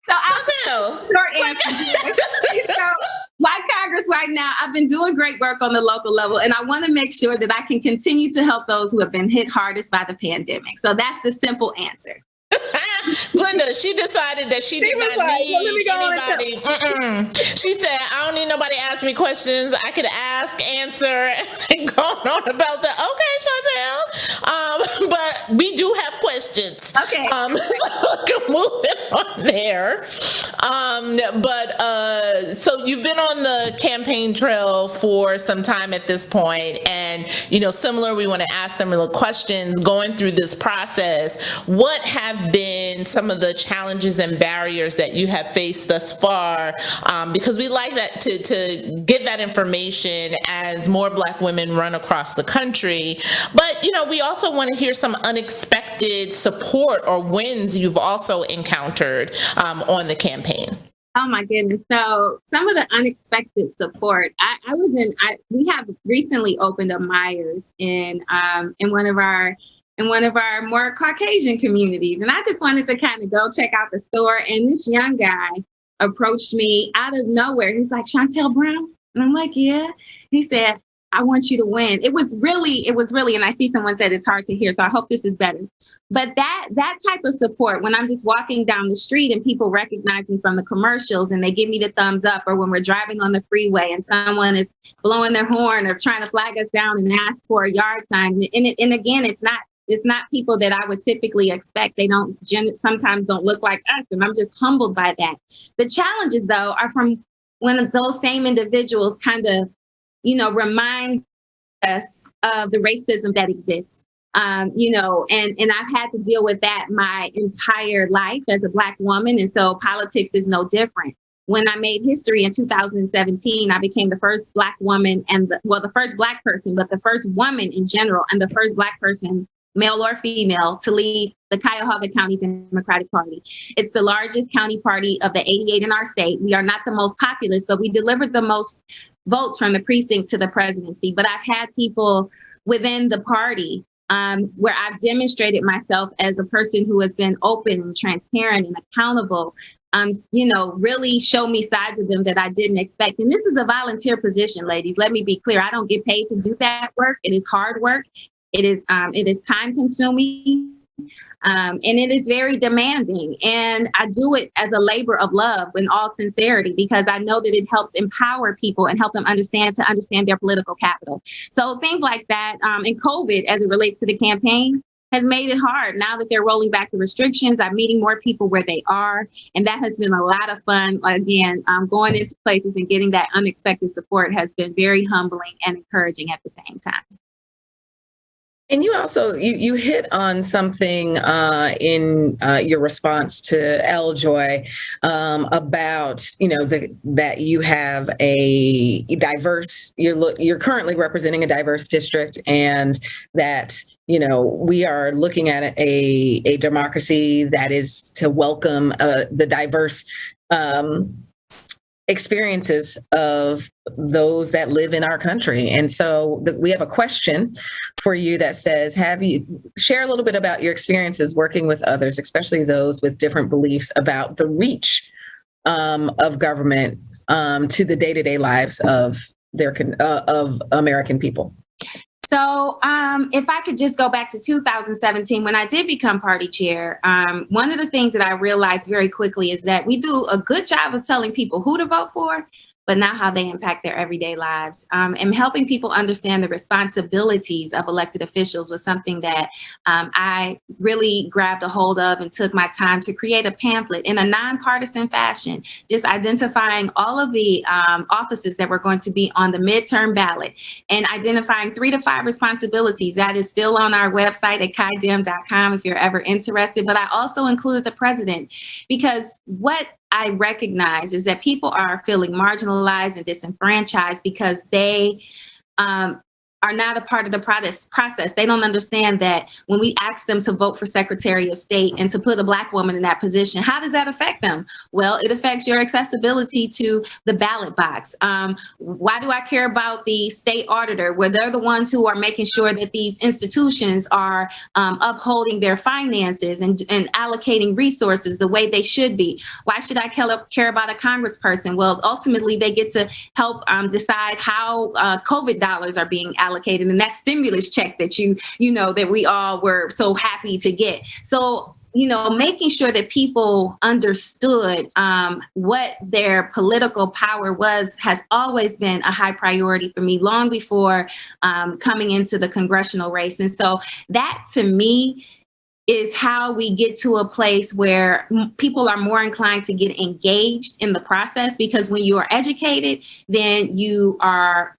S4: So I'll short answer. So, why Congress right now? I've been doing great work on the local level, and I want to make sure that I can continue to help those who have been hit hardest by the pandemic. So that's the simple answer.
S2: Glynda, she decided that she did not need anybody. She said, I don't need nobody to ask me questions. I could ask, answer, and go on about that. Okay, Shontel. But we do have questions.
S4: Okay.
S2: So moving on there. So you've been on the campaign trail for some time at this point, and similar, we want to ask similar questions going through this process. What have been some of the challenges and barriers that you have faced thus far? Because we like that to get that information as more Black women run across the country. But, we also want to hear some unexpected support or wins you've also encountered on the campaign.
S4: Oh my goodness. So some of the unexpected support, we have recently opened a Myers in one of our more Caucasian communities. And I just wanted to kind of go check out the store. And this young guy approached me out of nowhere. He's like, Shontel Brown? And I'm like, yeah. He said, I want you to win. It was really, and I see someone said it's hard to hear, so I hope this is better. But that type of support, when I'm just walking down the street and people recognize me from the commercials and they give me the thumbs up, or when we're driving on the freeway and someone is blowing their horn or trying to flag us down and ask for a yard sign. And again, it's not people that I would typically expect. They sometimes don't look like us, and I'm just humbled by that. The challenges, though, are from when those same individuals kind of, remind us of the racism that exists, and I've had to deal with that my entire life as a Black woman, and so politics is no different. When I made history in 2017, I became the first Black woman the first Black person, but the first woman in general, and the first Black person, male or female, to lead the Cuyahoga County Democratic Party. It's the largest county party of the 88 in our state. We are not the most populous, but we delivered the most votes from the precinct to the presidency. But I've had people within the party where I've demonstrated myself as a person who has been open and transparent and accountable, really show me sides of them that I didn't expect. And this is a volunteer position, ladies. Let me be clear. I don't get paid to do that work. It is hard work. It is time consuming. And it is very demanding. And I do it as a labor of love in all sincerity, because I know that it helps empower people and help them understand their political capital. So things like that, and COVID, as it relates to the campaign, has made it hard. Now that they're rolling back the restrictions, I'm meeting more people where they are. And that has been a lot of fun. Again, going into places and getting that unexpected support has been very humbling and encouraging at the same time.
S1: And you also, you hit on something in your response to Joy about, that you have a diverse, you're currently representing a diverse district, and that, we are looking at a democracy that is to welcome the diverse experiences of those that live in our country. And so we have a question for you that says, share a little bit about your experiences working with others, especially those with different beliefs, about the reach of government to the day-to-day lives of of American people?
S4: So if I could just go back to 2017, when I did become party chair, one of the things that I realized very quickly is that we do a good job of telling people who to vote for, but not how they impact their everyday lives. And helping people understand the responsibilities of elected officials was something that I really grabbed a hold of and took my time to create a pamphlet in a nonpartisan fashion, just identifying all of the offices that were going to be on the midterm ballot and identifying 3 to 5 responsibilities. That is still on our website at kaidim.com if you're ever interested. But I also included the president, because what I recognize is that people are feeling marginalized and disenfranchised because they are not a part of the process. They don't understand that when we ask them to vote for Secretary of State and to put a Black woman in that position, how does that affect them? Well, it affects your accessibility to the ballot box. Why do I care about the state auditor, where they're the ones who are making sure that these institutions are upholding their finances and allocating resources the way they should be? Why should I care about a congressperson? Well, ultimately, they get to help decide how COVID dollars are being allocated, and that stimulus check that you know that we all were so happy to get. So making sure that people understood what their political power was has always been a high priority for me, long before coming into the congressional race. And so that, to me, is how we get to a place where people are more inclined to get engaged in the process, because when you are educated, then you are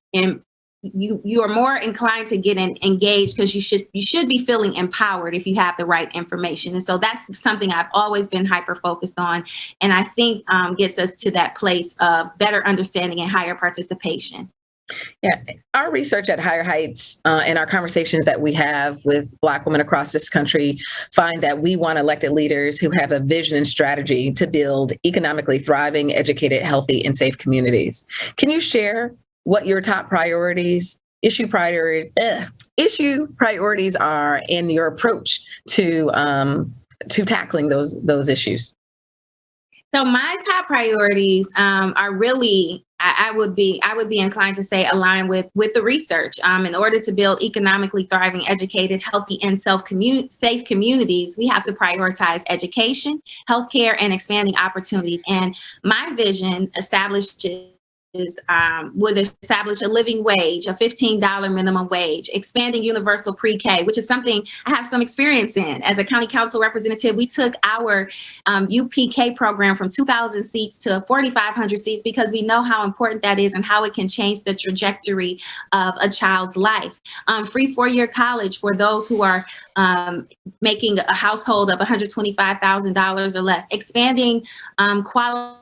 S4: you are more inclined to get engaged, because you should be feeling empowered if you have the right information. And so that's something I've always been hyper focused on, and I think gets us to that place of better understanding and higher participation.
S1: Yeah, our research at Higher Heights and our conversations that we have with Black women across this country find that we want elected leaders who have a vision and strategy to build economically thriving, educated, healthy, and safe communities. Can you share what your top issue priorities are, and your approach to tackling those issues?
S4: So my top priorities are really, I would be inclined to say, align with the research. In order to build economically thriving, educated, healthy, and safe communities, we have to prioritize education, healthcare, and expanding opportunities. And my vision would establish a living wage, a $15 minimum wage, expanding universal pre-K, which is something I have some experience in. As a county council representative, we took our UPK program from 2,000 seats to 4,500 seats, because we know how important that is and how it can change the trajectory of a child's life. Free 4-year college for those who are making a household of $125,000 or less, expanding quality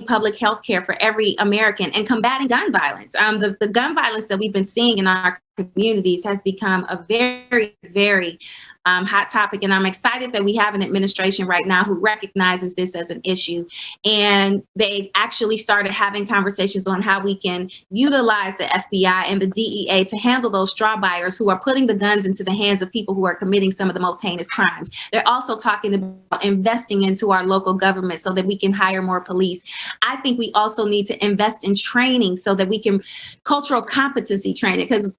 S4: public health care for every American, and combating gun violence. The gun violence that we've been seeing in our communities has become a very, very hot topic. And I'm excited that we have an administration right now who recognizes this as an issue. And they've actually started having conversations on how we can utilize the FBI and the DEA to handle those straw buyers who are putting the guns into the hands of people who are committing some of the most heinous crimes. They're also talking about investing into our local government so that we can hire more police. I think we also need to invest in training so that we can cultural competency training, because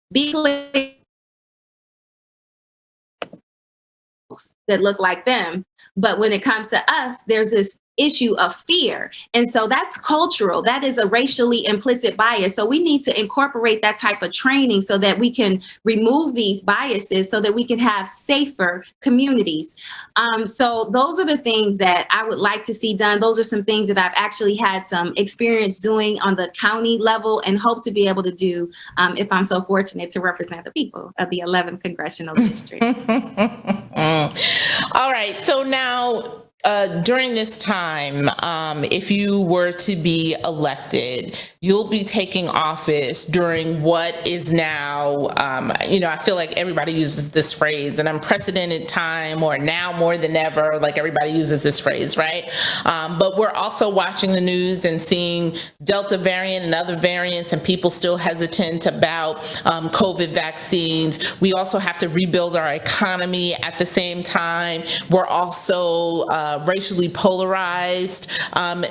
S4: that look like them. But when it comes to us, there's this issue of fear. And so that's cultural. That is a racially implicit bias. So we need to incorporate that type of training so that we can remove these biases, so that we can have safer communities. So those are the things that I would like to see done. Those are some things that I've actually had some experience doing on the county level, and hope to be able to do if I'm so fortunate to represent the people of the 11th Congressional District.
S2: All right. So now, during this time, if you were to be elected, you'll be taking office during what is now, I feel like everybody uses this phrase, an unprecedented time, or now more than ever, like everybody uses this phrase, right? But we're also watching the news and seeing Delta variant and other variants, and people still hesitant about COVID vaccines. We also have to rebuild our economy at the same time. We're also racially polarized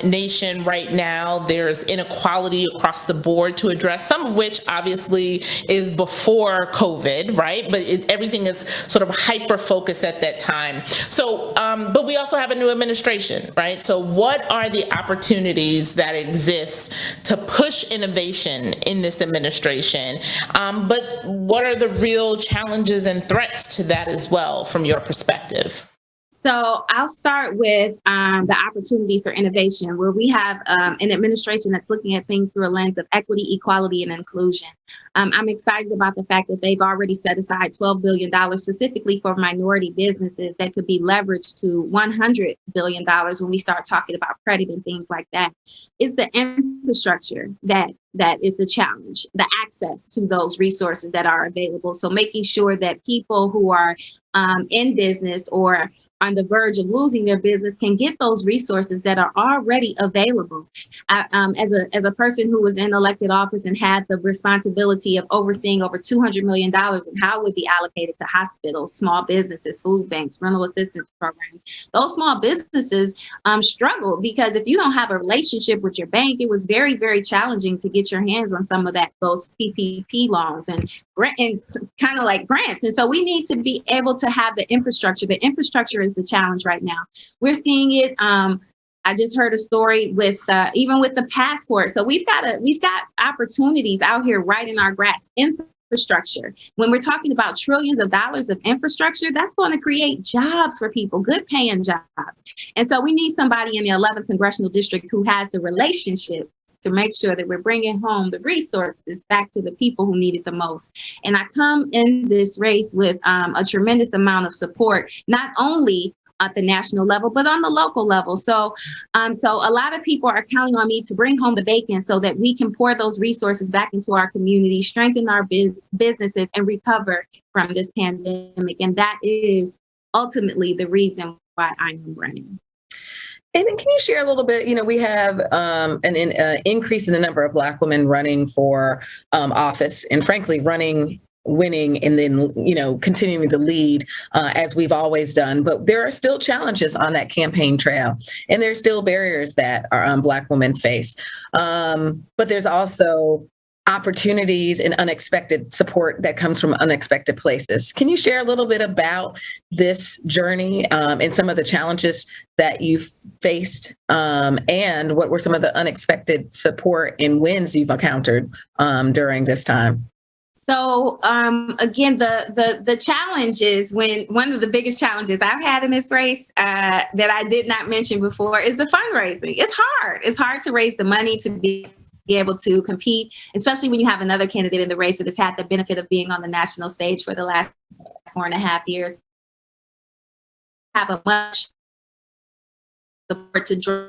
S2: nation right now. There's inequality across the board to address, some of which obviously is before COVID, right? But everything is sort of hyper-focused at that time. So, but we also have a new administration, right? So what are the opportunities that exist to push innovation in this administration? But what are the real challenges and threats to that as well, from your perspective?
S4: So I'll start with the opportunities for innovation, where we have an administration that's looking at things through a lens of equity, equality, and inclusion. I'm excited about the fact that they've already set aside $12 billion specifically for minority businesses that could be leveraged to $100 billion when we start talking about credit and things like that. It's the infrastructure that is the challenge, the access to those resources that are available. So making sure that people who are in business or on the verge of losing their business can get those resources that are already available. As a person who was in elected office and had the responsibility of overseeing over $200 million and how it would be allocated to hospitals, small businesses, food banks, rental assistance programs, those small businesses struggled because if you don't have a relationship with your bank, it was very, very challenging to get your hands on some of those PPP loans and kind of like grants. And so we need to be able to have the infrastructure. The infrastructure is the challenge right now. We're seeing it. I just heard a story with even with the passport. So we've got opportunities out here right in our grasp. Infrastructure. When we're talking about trillions of dollars of infrastructure, that's going to create jobs for people, good paying jobs. And so we need somebody in the 11th Congressional District who has the relationship to make sure that we're bringing home the resources back to the people who need it the most. And I come in this race with a tremendous amount of support, not only at the national level, but on the local level. So a lot of people are counting on me to bring home the bacon so that we can pour those resources back into our community, strengthen our businesses, and recover from this pandemic. And that is ultimately the reason why I'm running.
S1: And then can you share a little bit, we have an increase in the number of Black women running for office and frankly, winning and then, continuing to lead as we've always done. But there are still challenges on that campaign trail and there's still barriers that Black women face. But there's also opportunities and unexpected support that comes from unexpected places. Can you share a little bit about this journey and some of the challenges that you've faced and what were some of the unexpected support and wins you've encountered during this time?
S4: So again, the challenge is one of the biggest challenges I've had in this race that I did not mention before is the fundraising. It's hard. It's hard to raise the money to be able to compete, especially when you have another candidate in the race that has had the benefit of being on the national stage for the last 4.5 years. Have a much support to draw.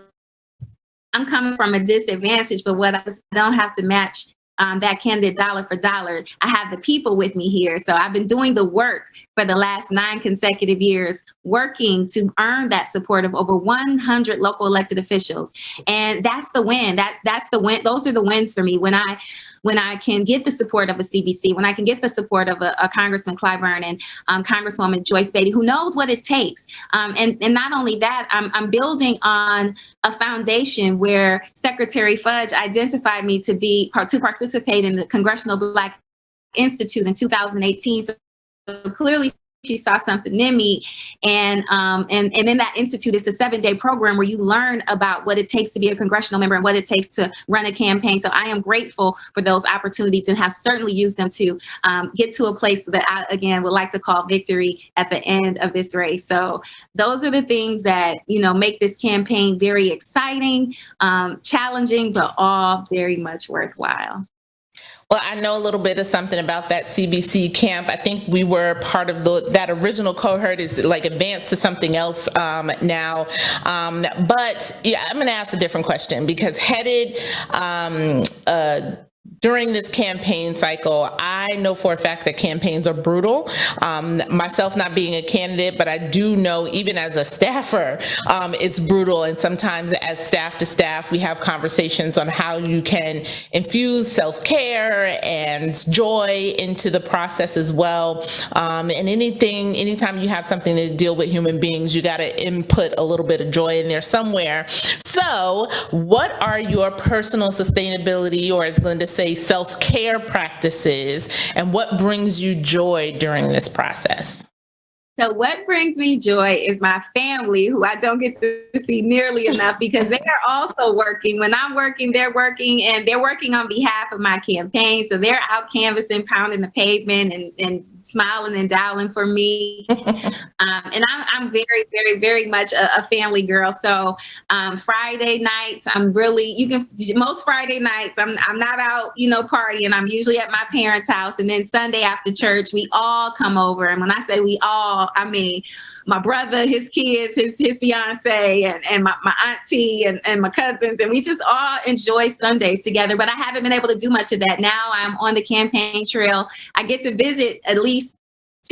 S4: I'm coming from a disadvantage, but what I don't have to match that candidate dollar for dollar. I have the people with me here. So I've been doing the work for the last 9 consecutive years, working to earn that support of over 100 local elected officials. And that's the win. That's the win. Those are the wins for me. When I can get the support of a CBC, when I can get the support of a Congressman Clyburn and Congresswoman Joyce Beatty, who knows what it takes. And not only that, I'm building on a foundation where Secretary Fudge identified me to participate in the Congressional Black Institute in 2018. So clearly she saw something in me. And in that institute, it's a 7-day program where you learn about what it takes to be a congressional member and what it takes to run a campaign. So I am grateful for those opportunities and have certainly used them to get to a place that I, again, would like to call victory at the end of this race. So those are the things that, make this campaign very exciting, challenging, but all very much worthwhile.
S2: Well, I know a little bit of something about that CBC camp. I think we were part of that original cohort is like advanced to something else now. But yeah, I'm going to ask a different question because headed during this campaign cycle, I know for a fact that campaigns are brutal. Myself not being a candidate, but I do know even as a staffer, it's brutal. And sometimes as staff to staff, we have conversations on how you can infuse self-care and joy into the process as well. And anytime you have something to deal with human beings, you got to input a little bit of joy in there somewhere. So what are your personal sustainability, or as Glynda says, self-care practices, and what brings you joy during this process?
S4: So what brings me joy is my family, who I don't get to see nearly enough because they are also working. When I'm working, they're working, and they're working on behalf of my campaign. So they're out canvassing, pounding the pavement, and smiling and dialing for me. And I'm very, very, very much a family girl. So Friday nights, most Friday nights, I'm not out, partying. I'm usually at my parents' house. And then Sunday after church, we all come over. And when I say we all, I mean my brother, his kids, his fiance, and my auntie and my cousins. And we just all enjoy Sundays together. But I haven't been able to do much of that. Now I'm on the campaign trail. I get to visit at least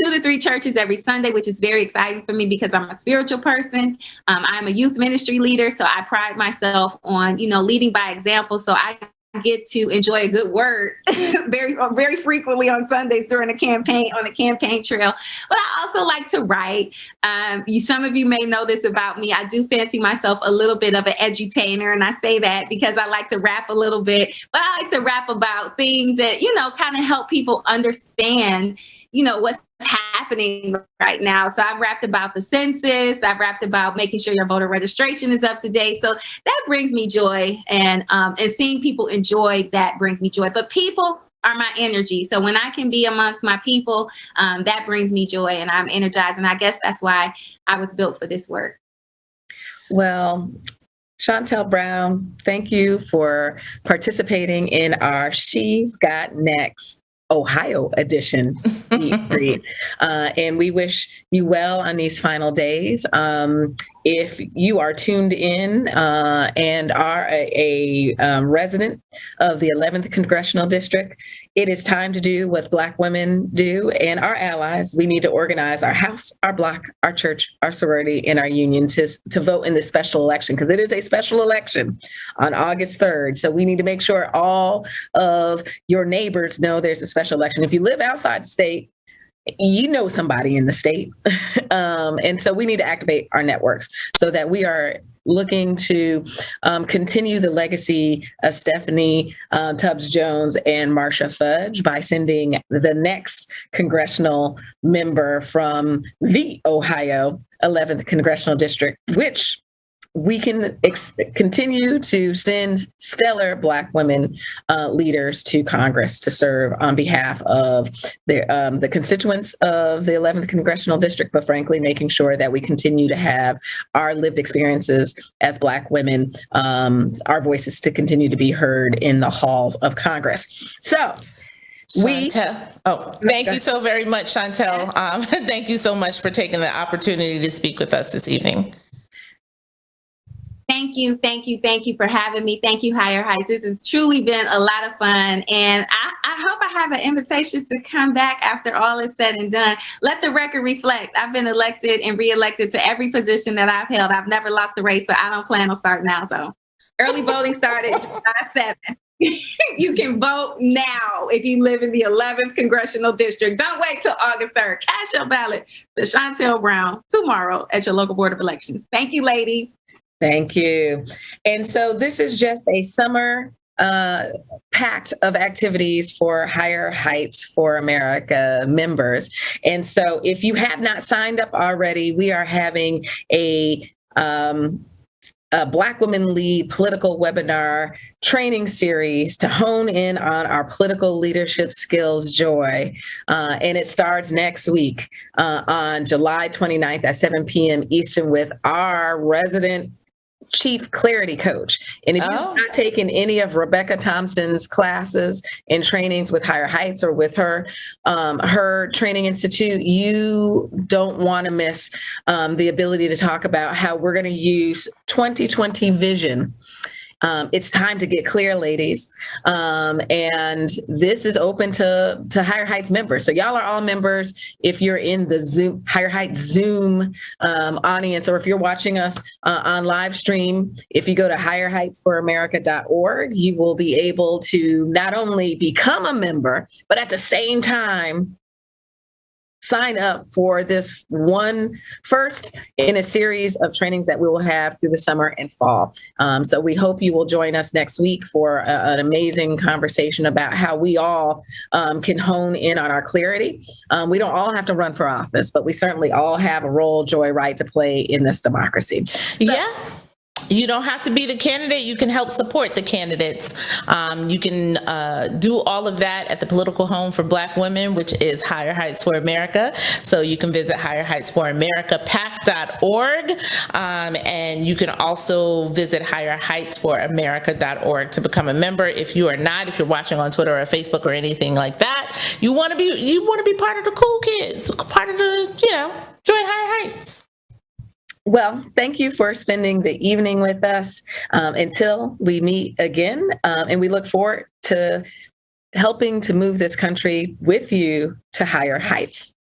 S4: 2 to 3 churches every Sunday, which is very exciting for me because I'm a spiritual person. I'm a youth ministry leader, so I pride myself on, leading by example. So I get to enjoy a good word very, very frequently on Sundays during the campaign, on the campaign trail. But I also like to write. Some of you may know this about me. I do fancy myself a little bit of an edutainer, and I say that because I like to rap a little bit. But I like to rap about things that, kind of help people understand, what's happening right now. So I've rapped about the census. I've rapped about making sure your voter registration is up to date. So that brings me joy, and seeing people enjoy that brings me joy. But people are my energy. So when I can be amongst my people, that brings me joy, and I'm energized. And I guess that's why I was built for this work.
S1: Well, Shontel Brown, thank you for participating in our She's Got Next Ohio edition meet and greet. And we wish you well on these final days. If you are tuned in and are a resident of the 11th Congressional District, it is time to do what Black women do and our allies. We need to organize our house, our block, our church, our sorority, and our union to vote in this special election, because it is a special election on August 3rd. So we need to make sure all of your neighbors know there's a special election. If you live outside the state, you know somebody in the state. And so we need to activate our networks so that we are looking to continue the legacy of Stephanie Tubbs Jones and Marsha Fudge by sending the next congressional member from the Ohio 11th Congressional District, which we can continue to send stellar Black women leaders to Congress to serve on behalf of the constituents of the 11th Congressional District, but frankly, making sure that we continue to have our lived experiences as Black women, our voices to continue to be heard in the halls of Congress. So,
S2: thank you so very much, Shontel. Thank you so much for taking the opportunity to speak with us this evening.
S4: Thank you for having me. Thank you, Higher Heights. This has truly been a lot of fun. And I hope I have an invitation to come back after all is said and done. Let the record reflect. I've been elected and reelected to every position that I've held. I've never lost a race, so I don't plan on starting now. So early voting started July 7th. You can vote now if you live in the 11th Congressional District. Don't wait till August 3rd. Cast your ballot for Shontel Brown tomorrow at your local Board of Elections. Thank you, ladies.
S1: Thank you. And so this is just a summer packed of activities for Higher Heights for America members. And so if you have not signed up already, we are having a Black Women Lead political webinar training series to hone in on our political leadership skills, joy. And it starts next week on July 29th at 7 p.m. Eastern with our resident Chief Clarity Coach. And if you've not taken any of Rebecca Thompson's classes and trainings with Higher Heights or with her training institute, you don't want to miss the ability to talk about how we're going to use 2020 vision It's time to get clear, ladies. And this is open to Higher Heights members. So y'all are all members. If you're in the Zoom, Higher Heights Zoom audience, or if you're watching us on Livestream, if you go to higherheightsforamerica.org, you will be able to not only become a member, but at the same time, sign up for this one first in a series of trainings that we will have through the summer and fall. So we hope you will join us next week for an amazing conversation about how we all can hone in on our clarity. We don't all have to run for office, but we certainly all have a role, Joy, right, to play in this democracy.
S2: Yeah. You don't have to be the candidate. You can help support the candidates. You can do all of that at the political home for Black women, which is Higher Heights for America. So you can visit higherheightsforamericapac.org. And you can also visit higherheightsforamerica.org to become a member. If you are not, if you're watching on Twitter or Facebook or anything like that, you want to be part of the cool kids, part of the, Joy Higher Heights.
S1: Well, thank you for spending the evening with us until we meet again. And we look forward to helping to move this country with you to higher heights.